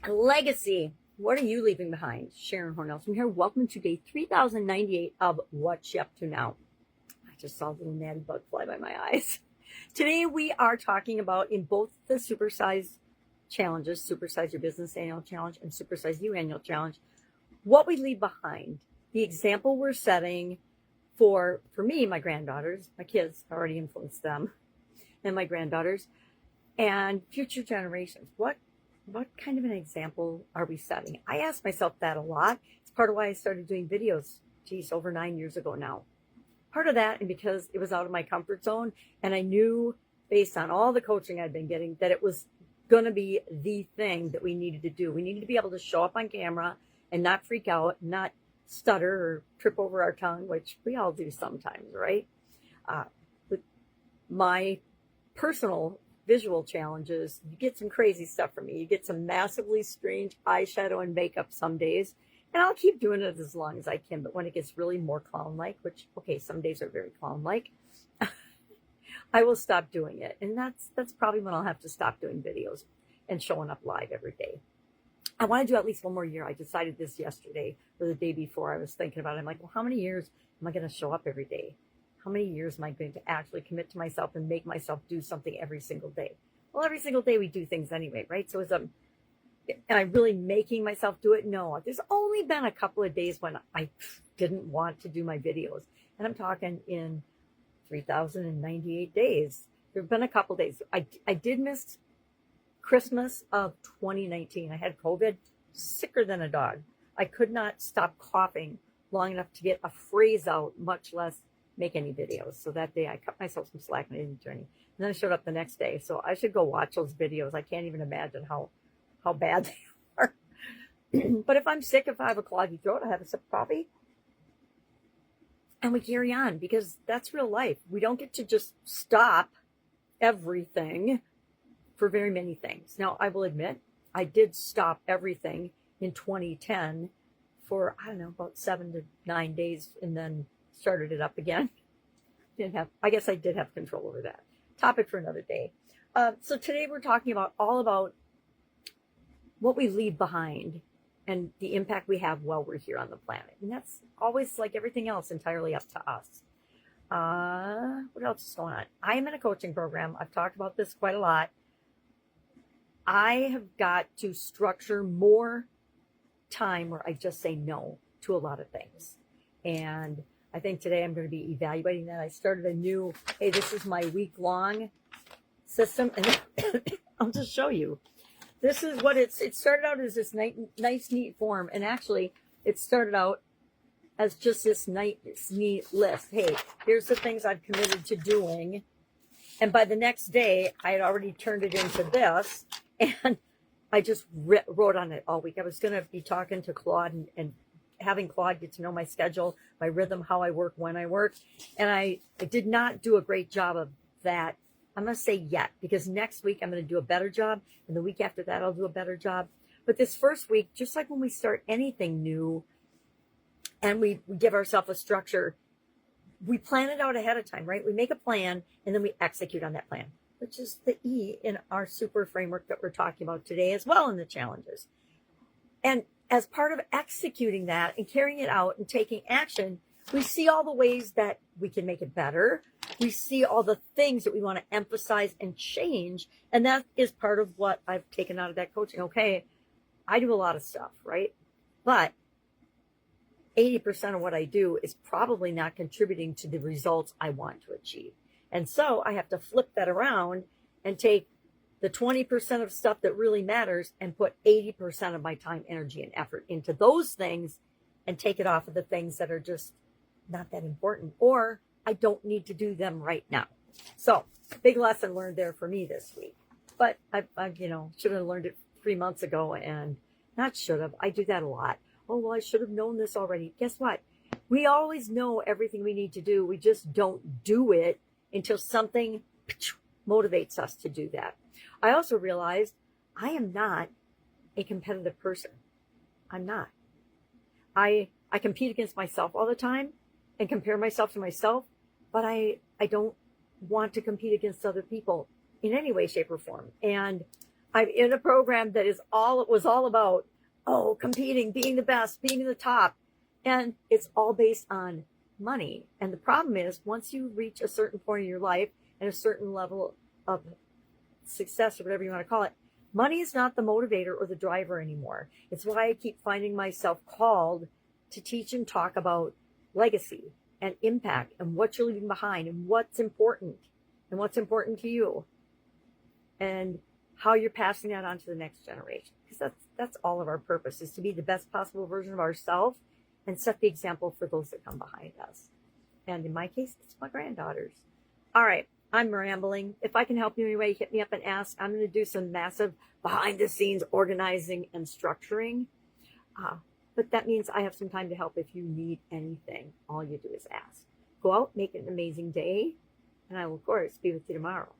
Legacy. What are you leaving behind? Sharon Horne-Ellstrom here. Welcome to day 3098 of What You Up To Now. I just saw a little natty bug fly by my eyes. Today we are talking about, in both the Supersize challenges, Supersize Your Business Annual Challenge and Supersize You Annual Challenge, what we leave behind. The example we're setting for me, my granddaughters, my kids already influenced them, and my granddaughters, and future generations. What kind of an example are we setting? I ask myself that a lot. It's part of why I started doing videos, over 9 years ago now. Part of that, and because it was out of my comfort zone, and I knew based on all the coaching I'd been getting that it was going to be the thing that we needed to do. We needed to be able to show up on camera and not freak out, not stutter or trip over our tongue, which we all do sometimes, right? With my personal visual challenges, you get some crazy stuff from me. You get some massively strange eyeshadow and makeup some days, and I'll keep doing it as long as I can. But when it gets really more clown-like, which, okay, some days are very clown-like, I will stop doing it. And that's probably when I'll have to stop doing videos and showing up live every day. I want to do at least one more year. I decided this yesterday or the day before. I was thinking about it. I'm like, well, how many years am I going to show up every day? How many years am I going to actually commit to myself and make myself do something every single day? Well, every single day we do things anyway, right? So am I really making myself do it? No. There's only been a couple of days when I didn't want to do my videos. And I'm talking in 3,098 days. There have been a couple days. I did miss Christmas of 2019. I had COVID, sicker than a dog. I could not stop coughing long enough to get a phrase out, much less make any videos. So that day I cut myself some slack and I didn't do any. And then I showed up the next day. So I should go watch those videos. I can't even imagine how bad they are. But if I'm sick, if I have a cloggy throat, I have a sip of coffee and we carry on, because that's real life. We don't get to just stop everything for very many things. Now, I will admit, I did stop everything in 2010 for, I don't know, about 7 to 9 days, and then started it up again. I guess I did have control over that. Topic for another day. So today we're talking all about what we leave behind and the impact we have while we're here on the planet. And that's always, like everything else, entirely up to us. What else is going on? I am in a coaching program. I've talked about this quite a lot. I have got to structure more time where I just say no to a lot of things. And I think today I'm going to be evaluating that. I started a new, hey, this is my week-long system. And I'll just show you. This is what it started out as, this nice, neat form. And actually, it started out as just this nice, neat list. Hey, here's the things I've committed to doing. And by the next day, I had already turned it into this. And I just wrote on it all week. I was going to be talking to Claude and having Claude get to know my schedule, my rhythm, how I work, when I work. And I did not do a great job of that. I'm going to say yet, because next week I'm going to do a better job. And the week after that, I'll do a better job. But this first week, just like when we start anything new and we give ourselves a structure, we plan it out ahead of time, right? We make a plan and then we execute on that plan, which is the E in our super framework that we're talking about today as well in the challenges. And as part of executing that and carrying it out and taking action, we see all the ways that we can make it better. We see all the things that we want to emphasize and change. And that is part of what I've taken out of that coaching. Okay, I do a lot of stuff, right? But 80% of what I do is probably not contributing to the results I want to achieve. And so I have to flip that around and take the 20% of stuff that really matters and put 80% of my time, energy, and effort into those things and take it off of the things that are just not that important, or I don't need to do them right now. So big lesson learned there for me this week. But I should have learned it 3 months ago, and not should have. I do that a lot. Oh, well, I should have known this already. Guess what? We always know everything we need to do. We just don't do it until something motivates us to do that. I also realized I am not a competitive person. I'm not. I compete against myself all the time and compare myself to myself, but I don't want to compete against other people in any way, shape, or form. And I'm in a program that it was all about, competing, being the best, being the top. And it's all based on money. And the problem is, once you reach a certain point in your life and a certain level of success, or whatever you want to call it, money is not the motivator or the driver anymore. It's why I keep finding myself called to teach and talk about legacy and impact and what you're leaving behind and what's important to you, and how you're passing that on to the next generation. Because that's all of our purpose, is to be the best possible version of ourselves and set the example for those that come behind us. And in my case, it's my granddaughters. All right, I'm rambling. If I can help you in any way, hit me up and ask. I'm going to do some massive behind the scenes organizing and structuring. But that means I have some time to help if you need anything. All you do is ask. Go out, make it an amazing day, and I will, of course, be with you tomorrow.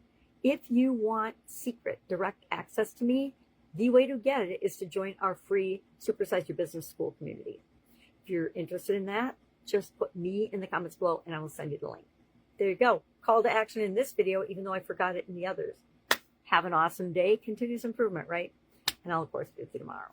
If you want secret, direct access to me, the way to get it is to join our free Supersize Your Business School community. If you're interested in that, just put me in the comments below and I will send you the link. There you go. Call to action in this video, even though I forgot it in the others. Have an awesome day. Continuous improvement, right? And I'll, of course, be with you tomorrow.